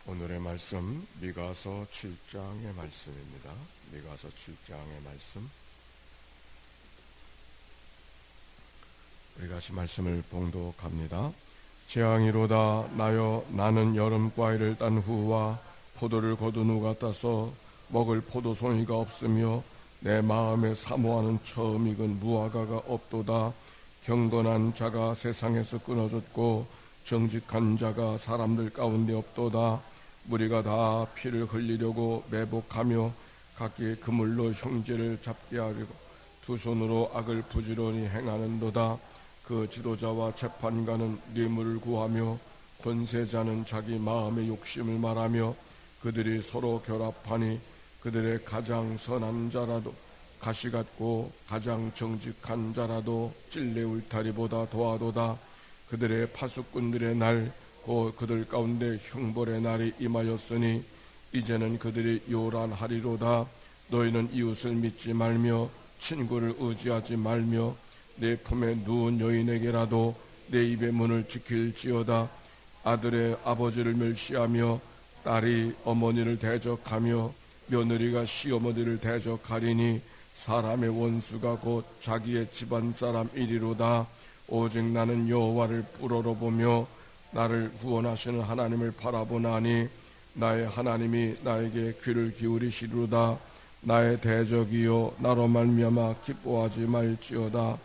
오늘의 말씀 미가서 7장의 말씀입니다. 미가서 7장의 말씀, 우리 같이 말씀을 봉독합니다. 재앙이로다. 나여, 나는 여름과일을 딴 후와 포도를 거둔 후 같아서 먹을 포도송이가 없으며 내 마음에 사모하는 처음 익은 무화과가 없도다. 경건한 자가 세상에서 끊어졌고 정직한 자가 사람들 가운데 없도다. 무리가 다 피를 흘리려고 매복하며 각기 그물로 형제를 잡게 하려고 두 손으로 악을 부지런히 행하는도다. 그 지도자와 재판관은 뇌물을 구하며 권세자는 자기 마음의 욕심을 말하며 그들이 서로 결합하니 그들의 가장 선한 자라도 가시 같고 가장 정직한 자라도 찔레 울타리보다 더하도다. 그들의 파수꾼들의 날 곧 그들 가운데 형벌의 날이 임하였으니 이제는 그들이 요란하리로다. 너희는 이웃을 믿지 말며 친구를 의지하지 말며 내 품에 누운 여인에게라도 내 입의 문을 지킬지어다. 아들의 아버지를 멸시하며 딸이 어머니를 대적하며 며느리가 시어머니를 대적하리니 사람의 원수가 곧 자기의 집안 사람이리로다. 오직 나는 여호와를 우러러보며 나를 구원하시는 하나님을 바라보나니 나의 하나님이 나에게 귀를 기울이시리로다. 나의 대적이여, 나로 말미암아 기뻐하지 말지어다.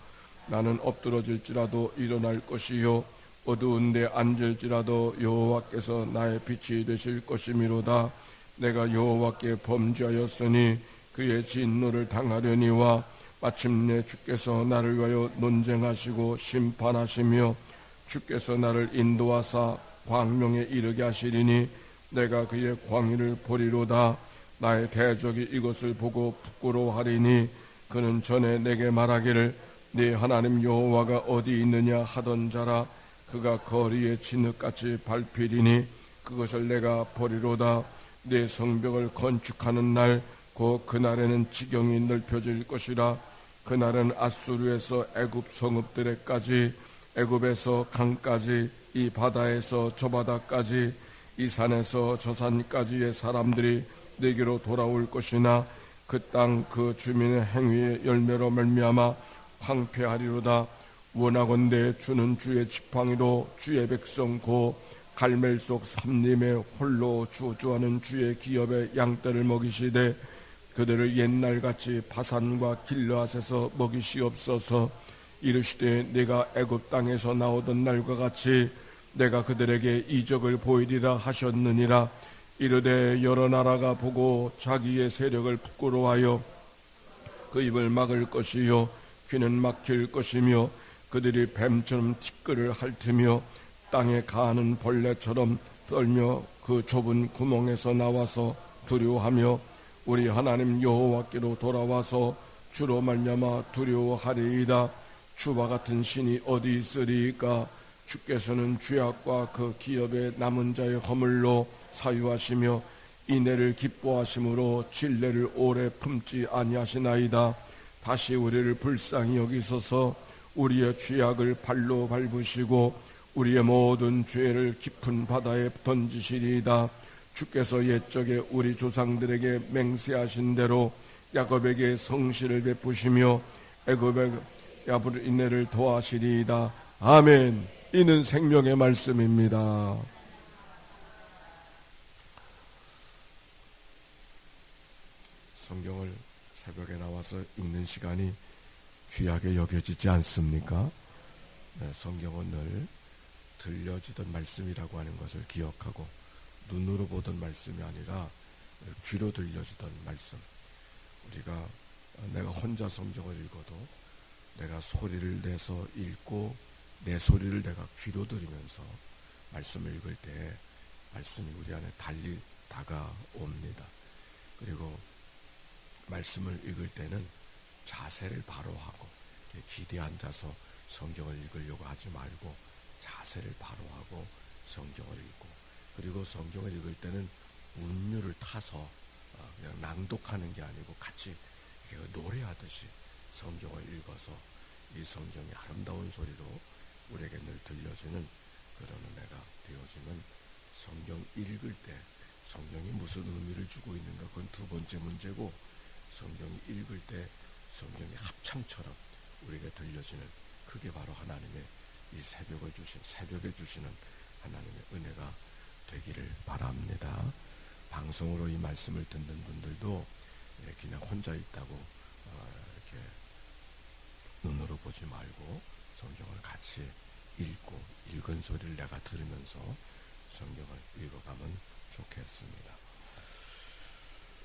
나는 엎드러질지라도 일어날 것이요 어두운 데 앉을지라도 여호와께서 나의 빛이 되실 것이미로다. 내가 여호와께 범죄하였으니 그의 진노를 당하려니와 마침내 주께서 나를 위하여 논쟁하시고 심판하시며 주께서 나를 인도하사 광명에 이르게 하시리니 내가 그의 광의를 보리로다. 나의 대적이 이것을 보고 부끄러워하리니 그는 전에 내게 말하기를 네 하나님 여호와가 어디 있느냐 하던 자라. 그가 거리에 진흙같이 밟히리니 그것을 내가 보리로다. 내 성벽을 건축하는 날 곧 그날에는 지경이 넓혀질 것이라. 그날은 아수르에서 애굽 성읍들에까지, 애굽에서 강까지, 이 바다에서 저 바다까지, 이 산에서 저 산까지의 사람들이 내게로 돌아올 것이나 그 땅 그 주민의 행위의 열매로 말미암아 황폐하리로다. 원하건대 주는 주의 지팡이로 주의 백성 고 갈멜 속 삼림에 홀로 주저하는 주의 기업의 양떼를 먹이시되 그들을 옛날같이 바산과 길르앗에서 먹이시옵소서. 이르시되 내가 애굽 땅에서 나오던 날과 같이 내가 그들에게 이적을 보이리라 하셨느니라. 이르되 여러 나라가 보고 자기의 세력을 부끄러워하여 그 입을 막을 것이요 귀는 막힐 것이며 그들이 뱀처럼 티끌을 핥으며 땅에 가는 벌레처럼 떨며 그 좁은 구멍에서 나와서 두려워하며 우리 하나님 여호와께로 돌아와서 주로 말미암아 두려워하리이다. 주와 같은 신이 어디 있으리이까. 주께서는 죄악과 그 기업의 남은 자의 허물로 사유하시며 인애를 기뻐하심으로 진례를 오래 품지 아니하시나이다. 다시 우리를 불쌍히 여기소서. 우리의 죄악을 발로 밟으시고 우리의 모든 죄를 깊은 바다에 던지시리이다. 주께서 옛적에 우리 조상들에게 맹세하신 대로 야곱에게 성실을 베푸시며 애굽의 야불 인내를 더하시리이다. 아멘. 이는 생명의 말씀입니다. 성경을 새벽에 나와서 읽는 시간이 귀하게 여겨지지 않습니까? 네, 성경은 늘 들려지던 말씀이라고 하는 것을 기억하고 눈으로 보던 말씀이 아니라 귀로 들려지던 말씀. 우리가 내가 혼자 성경을 읽어도 내가 소리를 내서 읽고 내 소리를 내가 귀로 들으면서 말씀을 읽을 때 말씀이 우리 안에 달리 다가옵니다. 그리고 말씀을 읽을 때는 자세를 바로 하고 기대에 앉아서 성경을 읽으려고 하지 말고 자세를 바로 하고 성경을 읽고, 그리고 성경을 읽을 때는 운율을 타서 그냥 낭독하는 게 아니고 같이 노래하듯이 성경을 읽어서 이 성경이 아름다운 소리로 우리에게 늘 들려주는 그런 은혜가 되어지는 성경 읽을 때 성경이 무슨 의미를 주고 있는가, 그건 두 번째 문제고, 성경이 읽을 때 성경이 합창처럼 우리에게 들려지는, 그게 바로 하나님의 이 새벽에 주시는 하나님의 은혜가 되기를 바랍니다. 방송으로 이 말씀을 듣는 분들도 그냥 혼자 있다고 이렇게 눈으로 보지 말고 성경을 같이 읽고, 읽은 소리를 내가 들으면서 성경을 읽어가면 좋겠습니다.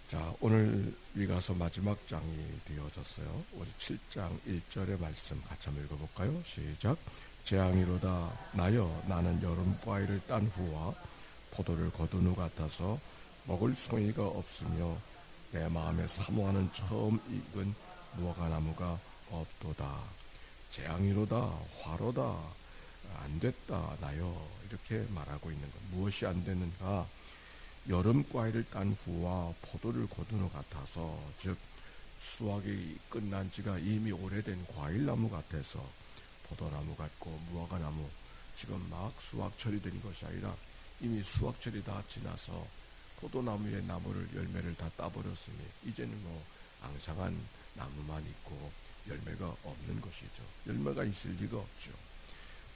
자, 오늘 미가서 마지막 장이 되어졌어요. 우리 7장 1절의 말씀 같이 한번 읽어볼까요? 시작. 재앙이로다 나여 나는 여름 과일을 딴 후와 포도를 거둔 후 같아서 먹을 송이가 없으며 내 마음에 사모하는 처음 익은 무화과나무가 없도다. 재앙이로다, 화로다, 안 됐다 나여, 이렇게 말하고 있는 것. 무엇이 안 되는가? 여름 과일을 딴 후와 포도를 거둔 후 같아서, 즉 수확이 끝난 지가 이미 오래된 과일나무 같아서, 포도나무 같고 무화과나무 지금 막 수확철이 된 것이 아니라 이미 수확철이 다 지나서 포도나무의 나무를, 열매를 다 따버렸으니 이제는 뭐 앙상한 나무만 있고 열매가 없는 것이죠. 열매가 있을 리가 없죠.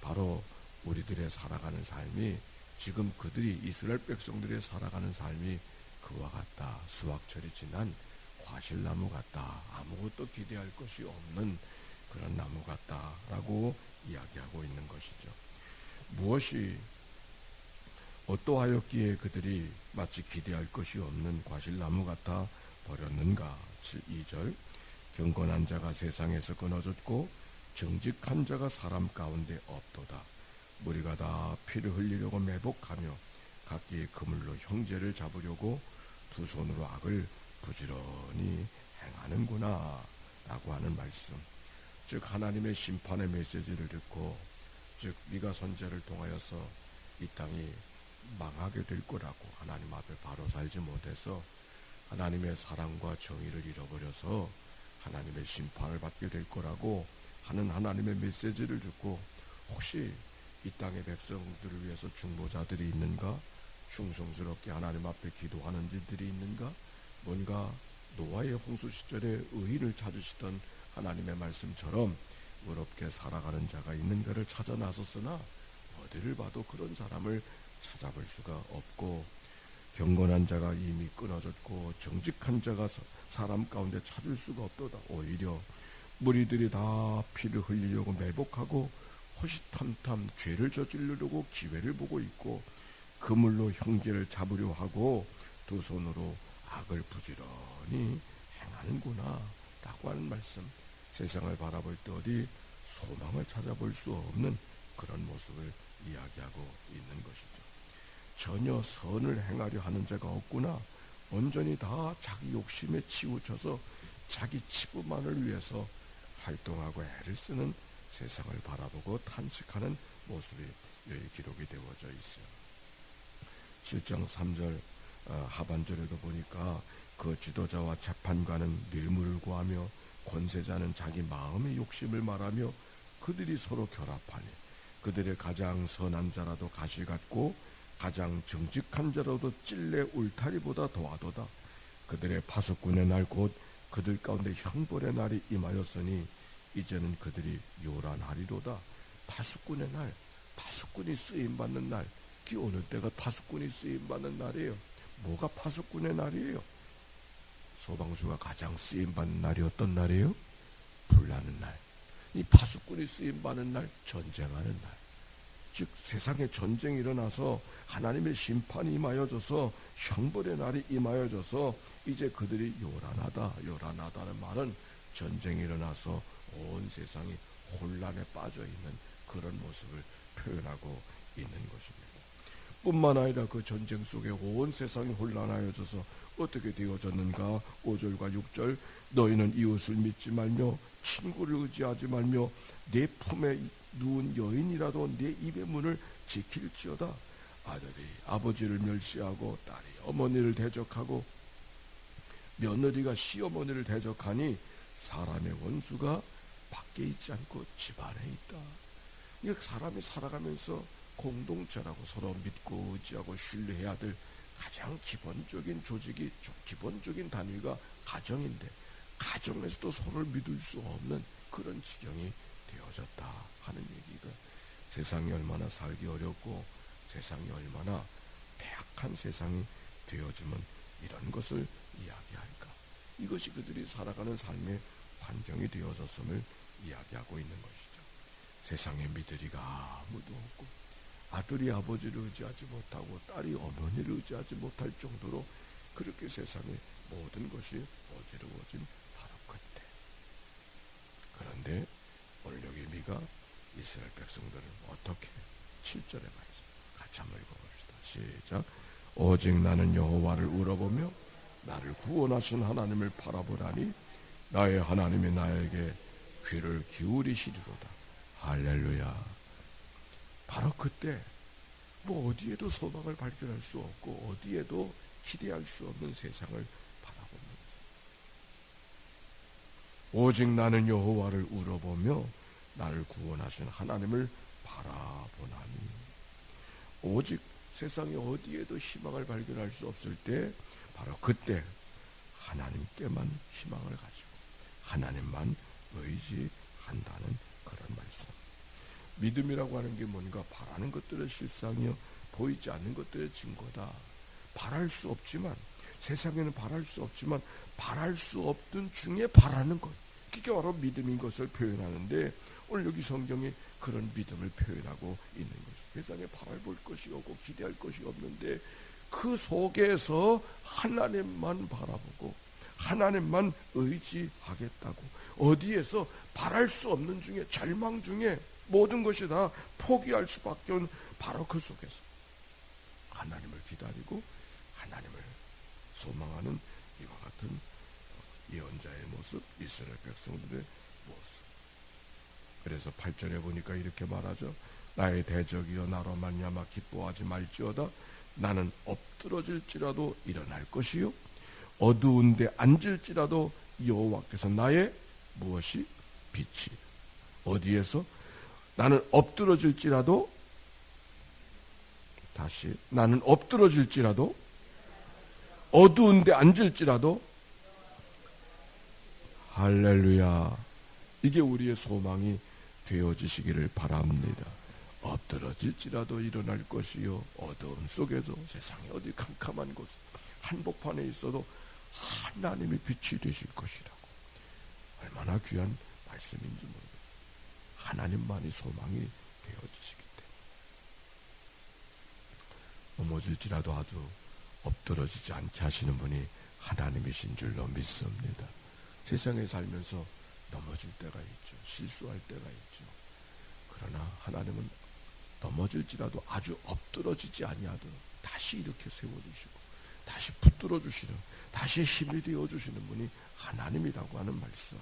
바로 우리들의 살아가는 삶이, 지금 그들이, 이스라엘 백성들의 살아가는 삶이 그와 같다. 수확철이 지난 과실나무 같다. 아무것도 기대할 것이 없는 그런 나무 같다라고 이야기하고 있는 것이죠. 무엇이 어떠하였기에 그들이 마치 기대할 것이 없는 과실나무 같아 버렸는가? 2절. 경건한 자가 세상에서 끊어졌고 정직한 자가 사람 가운데 없도다. 무리가 다 피를 흘리려고 매복하며 각기 그물로 형제를 잡으려고 두 손으로 악을 부지런히 행하는구나 라고 하는 말씀. 즉 하나님의 심판의 메시지를 듣고, 즉 미가 선지자를 통하여서 이 땅이 망하게 될 거라고, 하나님 앞에 바로 살지 못해서 하나님의 사랑과 정의를 잃어버려서 하나님의 심판을 받게 될 거라고 하는 하나님의 메시지를 듣고, 혹시 이 땅의 백성들을 위해서 중보자들이 있는가? 충성스럽게 하나님 앞에 기도하는 이들이 있는가? 뭔가 노아의 홍수 시절에 의인을 찾으시던 하나님의 말씀처럼 의롭게 살아가는 자가 있는가를 찾아 나섰으나 어디를 봐도 그런 사람을 찾아볼 수가 없고, 경건한 자가 이미 끊어졌고 정직한 자가 사람 가운데 찾을 수가 없도다. 오히려 무리들이 다 피를 흘리려고 매복하고 호시탐탐 죄를 저지르려고 기회를 보고 있고, 그물로 형제를 잡으려 하고 두 손으로 악을 부지런히 행하는구나 라고 하는 말씀. 세상을 바라볼 때 어디 소망을 찾아볼 수 없는 그런 모습을 이야기하고 있는 것이죠. 전혀 선을 행하려 하는 자가 없구나. 온전히 다 자기 욕심에 치우쳐서 자기 치부만을 위해서 활동하고 애를 쓰는 세상을 바라보고 탄식하는 모습이 여기 기록이 되어져 있어요. 7장 3절 하반절에도 보니까 그 지도자와 재판관은 뇌물을 구하며 권세자는 자기 마음의 욕심을 말하며 그들이 서로 결합하니 그들의 가장 선한 자라도 가시 같고 가장 정직한 자라도 찔레 울타리보다 더하도다. 그들의 파수꾼의 날 곧 그들 가운데 형벌의 날이 임하였으니 이제는 그들이 요란하리로다. 파수꾼의 날, 파수꾼이 쓰임받는 날. 그 어느 때가 파수꾼이 쓰임받는 날이에요? 뭐가 파수꾼의 날이에요? 소방수가 가장 쓰임받는 날이 어떤 날이에요? 불나는 날. 이 파수꾼이 쓰임받는 날, 전쟁하는 날. 즉 세상에 전쟁이 일어나서 하나님의 심판이 임하여져서 형벌의 날이 임하여져서 이제 그들이 요란하다는 말은 전쟁이 일어나서 온 세상이 혼란에 빠져있는 그런 모습을 표현하고 있는 것입니다. 뿐만 아니라 그 전쟁 속에 온 세상이 혼란하여져서 어떻게 되어졌는가? 5절과 6절. 너희는 이웃을 믿지 말며 친구를 의지하지 말며 내 품에 누운 여인이라도 내 입의 문을 지킬지어다. 아들이 아버지를 멸시하고 딸이 어머니를 대적하고 며느리가 시어머니를 대적하니 사람의 원수가 밖에 있지 않고 집 안에 있다. 이게 사람이 살아가면서 공동체라고 서로 믿고 의지하고 신뢰해야 될 가장 기본적인 조직이, 기본적인 단위가 가정인데 가정에서도 서로를 믿을 수 없는 그런 지경이 되어졌다 하는 얘기가, 세상이 얼마나 살기 어렵고 세상이 얼마나 패악한 세상이 되어주면 이런 것을 이야기할까. 이것이 그들이 살아가는 삶의 환경이 되어졌음을 이야기하고 있는 것이죠. 세상에 믿으리가 아무도 없고 아들이 아버지를 의지하지 못하고 딸이 어머니를 의지하지 못할 정도로 그렇게 세상의 모든 것이 어지러워진 바로 그때. 그런데 오늘 여기 미가 이스라엘 백성들을 어떻게, 7절의 말씀 같이 한번 읽어봅시다. 시작. 오직 나는 여호와를 우러보며 나를 구원하신 하나님을 바라보나니 나의 하나님이 나에게 귀를 기울이시리로다. 할렐루야. 바로 그때 뭐 어디에도 소망을 발견할 수 없고 어디에도 기대할 수 없는 세상을 바라보면서 오직 나는 여호와를 우러보며 나를 구원하신 하나님을 바라보나니, 오직 세상에 어디에도 희망을 발견할 수 없을 때 바로 그때 하나님께만 희망을 가지고 하나님만 의지한다는 그런 말씀. 믿음이라고 하는 게 뭔가 바라는 것들의 실상이요 보이지 않는 것들의 증거다. 바랄 수 없지만, 세상에는 바랄 수 없지만 바랄 수 없던 중에 바라는 것, 그게 바로 믿음인 것을 표현하는데 오늘 여기 성경이 그런 믿음을 표현하고 있는 것이, 세상에 바라볼 것이 없고 기대할 것이 없는데 그 속에서 하나님만 바라보고 하나님만 의지하겠다고, 어디에서 바랄 수 없는 중에, 절망 중에 모든 것이 다 포기할 수밖에 없는 바로 그 속에서 하나님을 기다리고 하나님을 소망하는 이와 같은 예언자의 모습, 이스라엘 백성들의 모습. 그래서 8절에 보니까 이렇게 말하죠. 나의 대적이여 나로 말미암아 기뻐하지 말지어다. 나는 엎드러질지라도 일어날 것이요 어두운 데 앉을지라도 여호와께서 나의 무엇이? 빛이. 어디에서? 나는 엎드러질지라도, 다시, 나는 엎드러질지라도 어두운 데 앉을지라도, 할렐루야. 이게 우리의 소망이 되어지시기를 바랍니다. 엎드러질지라도 일어날 것이요 어두움 속에도, 세상에 어디 캄캄한 곳 한복판에 있어도 하나님이 빛이 되실 것이라고. 얼마나 귀한 말씀인지 모르겠어요. 하나님만이 소망이 되어지시기 때문에 넘어질지라도 아주 엎드러지지 않게 하시는 분이 하나님이신 줄로 믿습니다. 세상에 살면서 넘어질 때가 있죠. 실수할 때가 있죠. 그러나 하나님은 넘어질지라도 아주 엎드러지지 아니하도록 다시 이렇게 세워주시고 다시 붙들어 주시는, 다시 힘이 되어 주시는 분이 하나님이라고 하는 말씀.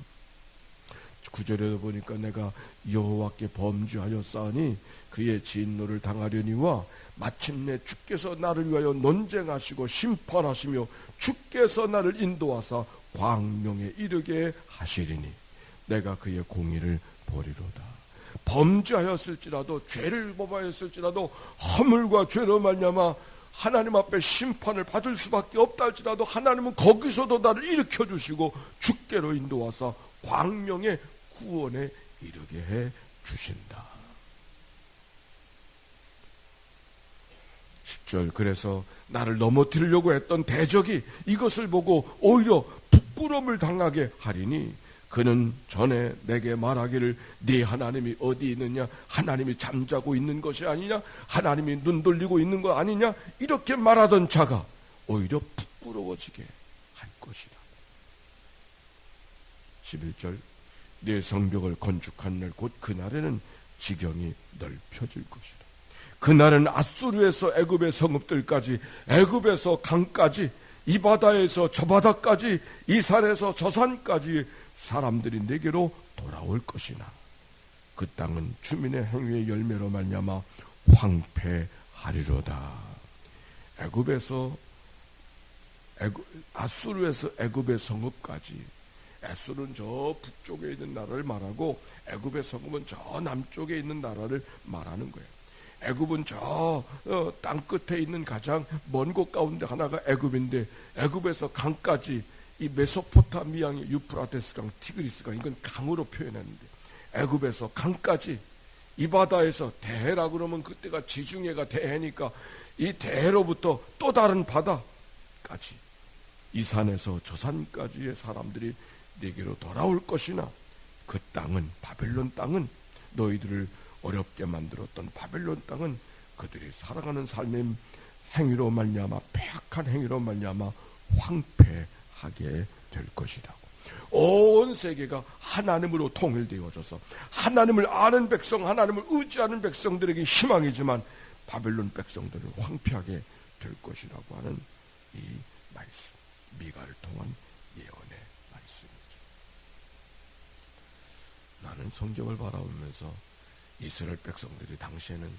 9절에도 보니까 내가 여호와께 범죄하였사오니 그의 진노를 당하려니와 마침내 주께서 나를 위하여 논쟁하시고 심판하시며 주께서 나를 인도하사 광명에 이르게 하시리니 내가 그의 공의를 보리로다. 범죄하였을지라도, 죄를 범하였을지라도, 허물과 죄로 말미암아 하나님 앞에 심판을 받을 수밖에 없다 할지라도 하나님은 거기서도 나를 일으켜 주시고 주께로 인도하사 광명의 구원에 이르게 해 주신다. 10절, 그래서 나를 넘어뜨리려고 했던 대적이 이것을 보고 오히려 부끄러움을 당하게 하리니 그는 전에 내게 말하기를 네 하나님이 어디 있느냐, 하나님이 잠자고 있는 것이 아니냐, 하나님이 눈 돌리고 있는 거 아니냐, 이렇게 말하던 자가 오히려 부끄러워지게 할 것이다. 11절, 네 성벽을 건축한 날 곧 그날에는 지경이 넓혀질 것이다. 그날은 아수르에서 애굽의 성읍들까지, 애굽에서 강까지, 이 바다에서 저 바다까지, 이 산에서 저 산까지 사람들이 내게로 돌아올 것이나 그 땅은 주민의 행위의 열매로 말미암아 황폐하리로다. 아수르에서 애굽의 성읍까지, 아수르는 저 북쪽에 있는 나라를 말하고 애굽의 성읍은 저 남쪽에 있는 나라를 말하는 거예요. 애굽은 저 땅 끝에 있는 가장 먼 곳 가운데 하나가 애굽인데, 애굽에서 강까지 이 메소포타미아의 유프라테스 강, 티그리스 강, 이건 강으로 표현했는데, 애굽에서 강까지, 이 바다에서 대해라 그러면 그때가 지중해가 대해니까 이 대해로부터 또 다른 바다까지, 이 산에서 저 산까지의 사람들이 네게로 돌아올 것이나, 그 땅은, 바벨론 땅은, 너희들을 어렵게 만들었던 바벨론 땅은 그들이 살아가는 삶의 행위로 말미암아, 폐악한 행위로 말미암아 황폐하게 될 것이라고. 온 세계가 하나님으로 통일되어져서 하나님을 아는 백성, 하나님을 의지하는 백성들에게 희망이지만 바벨론 백성들은 황폐하게 될 것이라고 하는 이 말씀, 미가를 통한 예언의 말씀이죠. 나는 성경을 바라보면서 이스라엘 백성들이 당시에는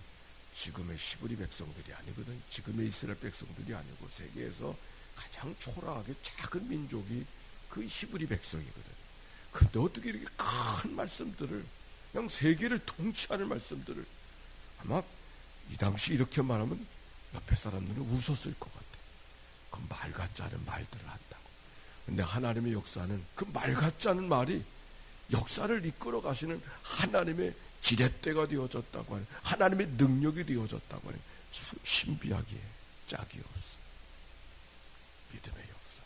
지금의 히브리 백성들이 아니거든. 지금의 이스라엘 백성들이 아니고 세계에서 가장 초라하게 작은 민족이 그 히브리 백성이거든. 근데 어떻게 이렇게 큰 말씀들을, 그냥 세계를 통치하는 말씀들을, 아마 이 당시 이렇게 말하면 옆에 사람들은 웃었을 것 같아. 그 말 같지 않은 말들을 한다고. 근데 하나님의 역사는 그 말 같지 않은 말이 역사를 이끌어 가시는 하나님의 지렛대가 되어졌다고 하는, 하나님의 능력이 되어졌다고 하는, 참 신비하기에 짝이 없어. 믿음의 역사.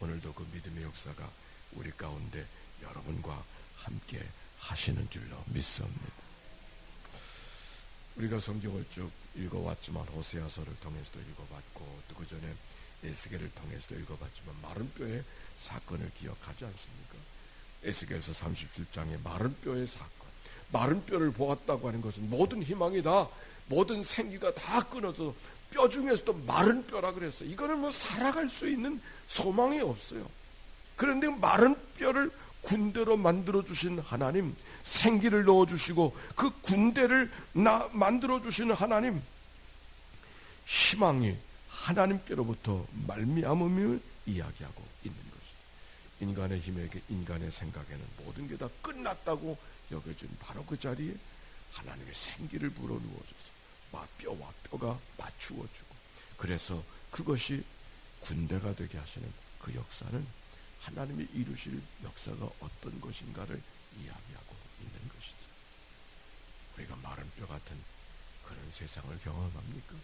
오늘도 그 믿음의 역사가 우리 가운데 여러분과 함께 하시는 줄로 믿습니다. 우리가 성경을 쭉 읽어왔지만, 호세아서를 통해서도 읽어봤고, 또 그 전에 에스겔을 통해서도 읽어봤지만, 마른 뼈의 사건을 기억하지 않습니까? 에스겔서 37장의 마른 뼈의 사건, 마른 뼈를 보았다고 하는 것은 모든 희망이 다, 모든 생기가 다 끊어져 뼈 중에서도 마른 뼈라 그랬어요. 이거는 뭐 살아갈 수 있는 소망이 없어요. 그런데 마른 뼈를 군대로 만들어주신 하나님, 생기를 넣어주시고 그 군대를 만들어주시는 하나님, 희망이 하나님께로부터 말미암음을 이야기하고 있는 것이죠. 인간의 힘에게, 인간의 생각에는 모든 게 다 끝났다고 여겨진 바로 그 자리에 하나님의 생기를 불어넣어줘서 뼈와 뼈가 맞추어주고, 그래서 그것이 군대가 되게 하시는 그 역사는 하나님이 이루실 역사가 어떤 것인가를 이야기하고 있는 것이죠. 우리가 마른 뼈 같은 그런 세상을 경험합니까?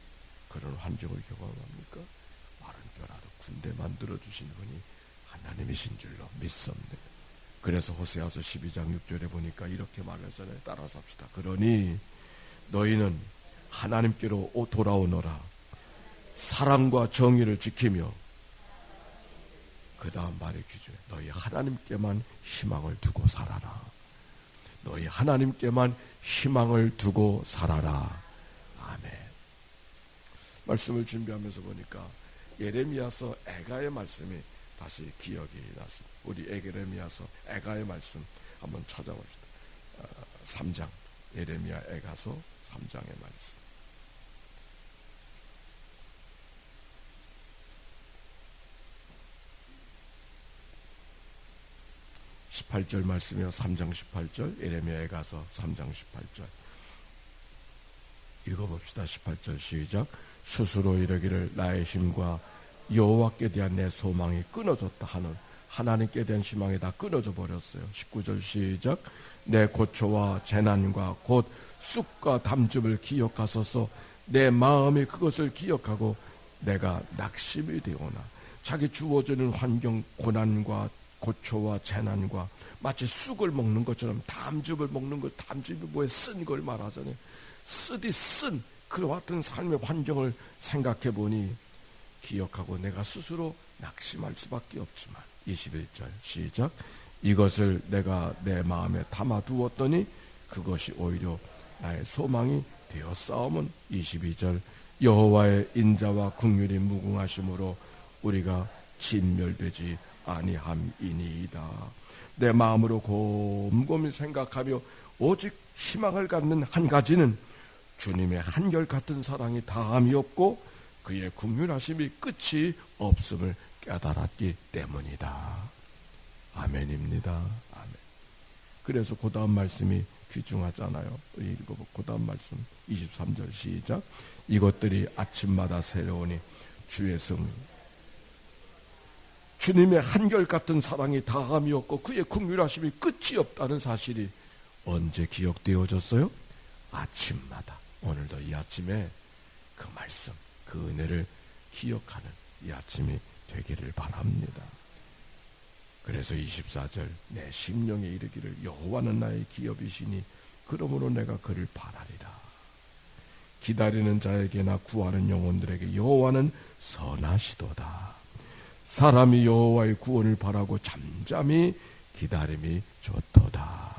그런 환경을 경험합니까? 마른 뼈라도 군대 만들어주신 분이 하나님이신 줄로 믿습니다. 그래서 호세아서 12장 6절에 보니까 이렇게 말하잖아요. 따라서 합시다. 그러니 너희는 하나님께로 돌아오너라. 사랑과 정의를 지키며, 그 다음 말의 기준에 너희 하나님께만 희망을 두고 살아라. 너희 하나님께만 희망을 두고 살아라. 아멘. 말씀을 준비하면서 보니까 예레미야서 애가의 말씀이 다시 기억이 났습니다. 우리 예레미야서 애가의 말씀 한번 찾아봅시다. 3장, 예레미야 애가서 3장의 말씀. 18절 말씀이요. 3장 18절, 예레미야에 가서 3장 18절 읽어봅시다. 18절 시작. 스스로 이르기를 나의 힘과 여호와께 대한 내 소망이 끊어졌다 하는, 하나님께 대한 희망이 다 끊어져 버렸어요. 19절 시작. 내 고초와 재난과 곧 쑥과 담즙을 기억하소서. 내 마음이 그것을 기억하고 내가 낙심이 되오나. 자기 주어지는 환경, 고난과 고초와 재난과 마치 쑥을 먹는 것처럼 담즙을 먹는 것, 담즙이 뭐에 쓴 걸 말하잖아요. 쓰디 쓴 그와 같은 삶의 환경을 생각해 보니 기억하고 내가 스스로 낙심할 수밖에 없지만, 21절 시작. 이것을 내가 내 마음에 담아 두었더니 그것이 오히려 나의 소망이 되었사오면, 22절 여호와의 인자와 긍휼이 무궁하심으로 우리가 진멸되지 아니함이니이다. 내 마음으로 곰곰이 생각하며 오직 희망을 갖는 한 가지는 주님의 한결같은 사랑이 다함이 없고 그의 긍휼하심이 끝이 없음을 깨달았기 때문이다. 아멘입니다. 아멘. 그래서 그 다음 말씀이 귀중하잖아요. 읽어보고 그 다음 말씀 23절 시작. 이것들이 아침마다 새로우니 주의 성 주님의 한결같은 사랑이 다함이 없고 그의 긍휼하심이 끝이 없다는 사실이 언제 기억되어졌어요? 아침마다. 오늘도 이 아침에 그 말씀, 그 은혜를 기억하는 이 아침이 되기를 바랍니다. 그래서 24절 내 심령에 이르기를 여호와는 나의 기업이시니 그러므로 내가 그를 바라리라. 기다리는 자에게나 구하는 영혼들에게 여호와는 선하시도다. 사람이 여호와의 구원을 바라고 잠잠히 기다림이 좋도다.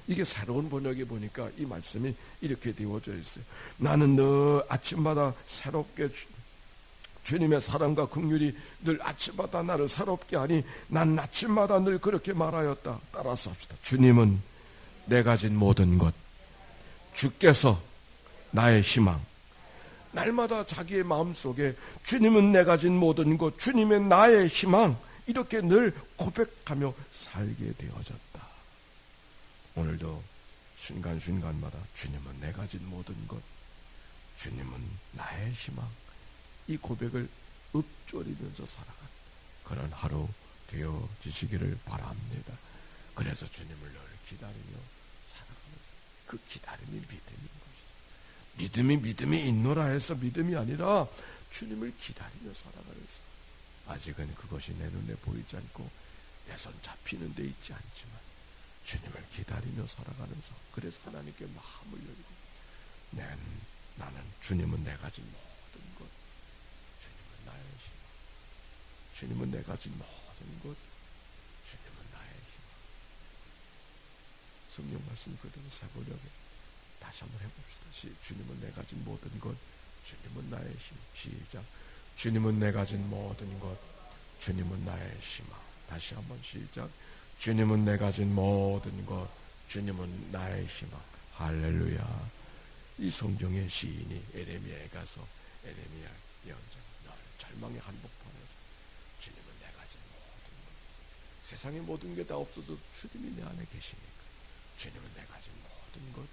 이게 새로운 번역에 보니까 이 말씀이 이렇게 되어져 있어요. 나는 늘 아침마다 새롭게 주님의 사랑과 긍휼이 늘 아침마다 나를 새롭게 하니 난 아침마다 늘 그렇게 말하였다. 따라서 합시다. 주님은 내가 가진 모든 것, 주께서 나의 희망. 날마다 자기의 마음속에 주님은 내가 가진 모든 것, 주님의 나의 희망, 이렇게 늘 고백하며 살게 되어졌다. 오늘도 순간순간마다 주님은 내가 가진 모든 것, 주님은 나의 희망, 이 고백을 읊조리면서 살아가는 그런 하루 되어지시기를 바랍니다. 그래서 주님을 늘 기다리며 살아가면서 그 기다림이 믿음인 것이죠. 믿음이 있노라 해서 믿음이 아니라 주님을 기다리며 살아가면서 아직은 그것이 내 눈에 보이지 않고 내 손 잡히는 데 있지 않지만 주님을 기다리며 살아가면서 그래서 하나님께 마음을 열고 나는 주님은 내가 가진 모든 것, 주님은 나의 희망, 주님은 내가 가진 모든 것, 주님은 나의 희망. 성령 말씀 그대로 세번역에 다시 한번 해봅시다. 주님은 내가 가진 모든 것, 주님은 나의 힘. 시작. 주님은 내가 가진 모든 것, 주님은 나의 희망. 다시 한번 시작. 주님은 내가 가진 모든 것, 주님은 나의 희망. 할렐루야. 이 성경의 시인이 에레미야에 가서 에레미야 예언자가 늘 절망의 한복판에서 주님은 내가 가진 모든 것, 세상의 모든 게 다 없어서 주님이 내 안에 계시니까 주님은 내가 가진 모든 것,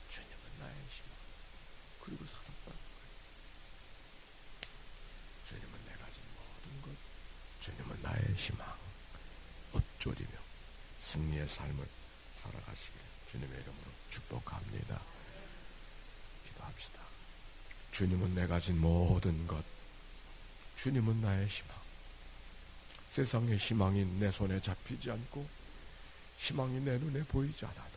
주님은 나의 희망. 그리고 살았다는 거예요. 주님은 내가 가진 모든 것, 주님은 나의 희망. 읊조리며 승리의 삶을 살아가시길 주님의 이름으로 축복합니다. 기도합시다. 주님은 내가 가진 모든 것, 주님은 나의 희망. 세상의 희망이 내 손에 잡히지 않고 희망이 내 눈에 보이지 않아도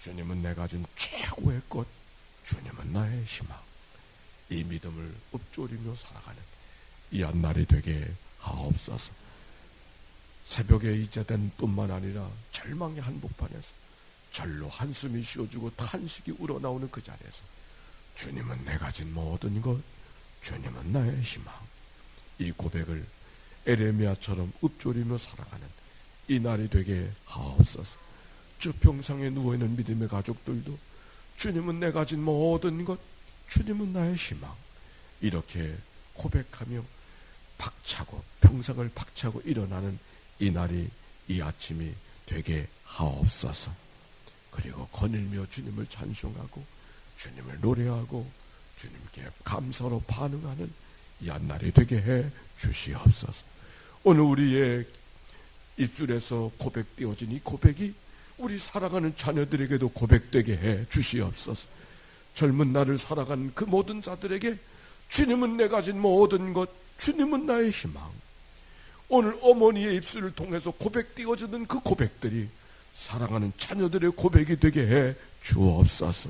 주님은 내가 가진 최고의 것, 주님은 나의 희망. 이 믿음을 읊조리며 살아가는 이 한날이 되게 하옵소서. 새벽에 이제된 뿐만 아니라 절망의 한복판에서 절로 한숨이 쉬어지고 탄식이 우러나오는 그 자리에서 주님은 내가 가진 모든 것, 주님은 나의 희망. 이 고백을 에레미야처럼 읊조리며 살아가는 이 날이 되게 하옵소서. 저 평상에 누워있는 믿음의 가족들도 주님은 내가 가진 모든 것, 주님은 나의 희망. 이렇게 고백하며 박차고 평상을 박차고 일어나는 이 날이, 이 아침이 되게 하옵소서. 그리고 거닐며 주님을 찬송하고 주님을 노래하고 주님께 감사로 반응하는 이 한날이 되게 해 주시옵소서. 오늘 우리의 입술에서 고백되어진 이 고백이 우리 살아가는 자녀들에게도 고백되게 해 주시옵소서. 젊은 날을 살아가는 그 모든 자들에게 주님은 내가 가진 모든 것, 주님은 나의 희망. 오늘 어머니의 입술을 통해서 고백되어지는 그 고백들이 사랑하는 자녀들의 고백이 되게 해 주옵소서.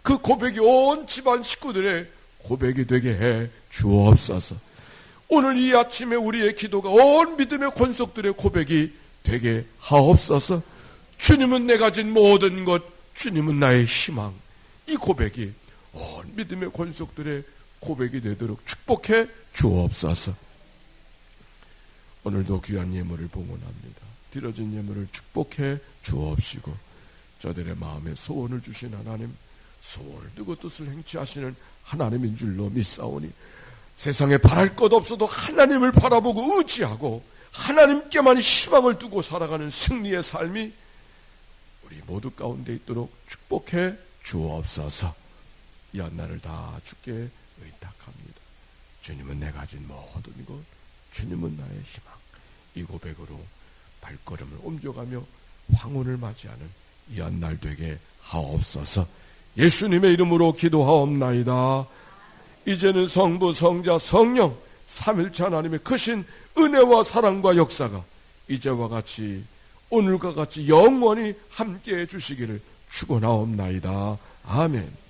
그 고백이 온 집안 식구들의 고백이 되게 해 주옵소서. 오늘 이 아침에 우리의 기도가 온 믿음의 권속들의 고백이 되게 하옵소서. 주님은 내가 가진 모든 것, 주님은 나의 희망. 이 고백이 온 믿음의 권속들의 고백이 되도록 축복해 주옵소서. 오늘도 귀한 예물을 봉헌합니다. 드려진 예물을 축복해 주옵시고 저들의 마음에 소원을 주신 하나님, 소원을 두고 뜻을 행치하시는 하나님인 줄로 믿사오니 세상에 바랄 것 없어도 하나님을 바라보고 의지하고 하나님께만 희망을 두고 살아가는 승리의 삶이 우리 우리 모두 가운데 있도록 축복해 주옵소서. 이 한날을 다 주께 의탁합니다. 주님은 내가 가진 모든 것, 주님은 나의 희망. 이 고백으로 발걸음을 옮겨가며 황혼을 맞이하는 이 한날 되게 하옵소서. 예수님의 이름으로 기도하옵나이다. 이제는 성부, 성자, 성령 삼일체 하나님의 크신 은혜와 사랑과 역사가 이제와 같이 오늘과 같이 영원히 함께해 주시기를 축원하옵나이다. 아멘.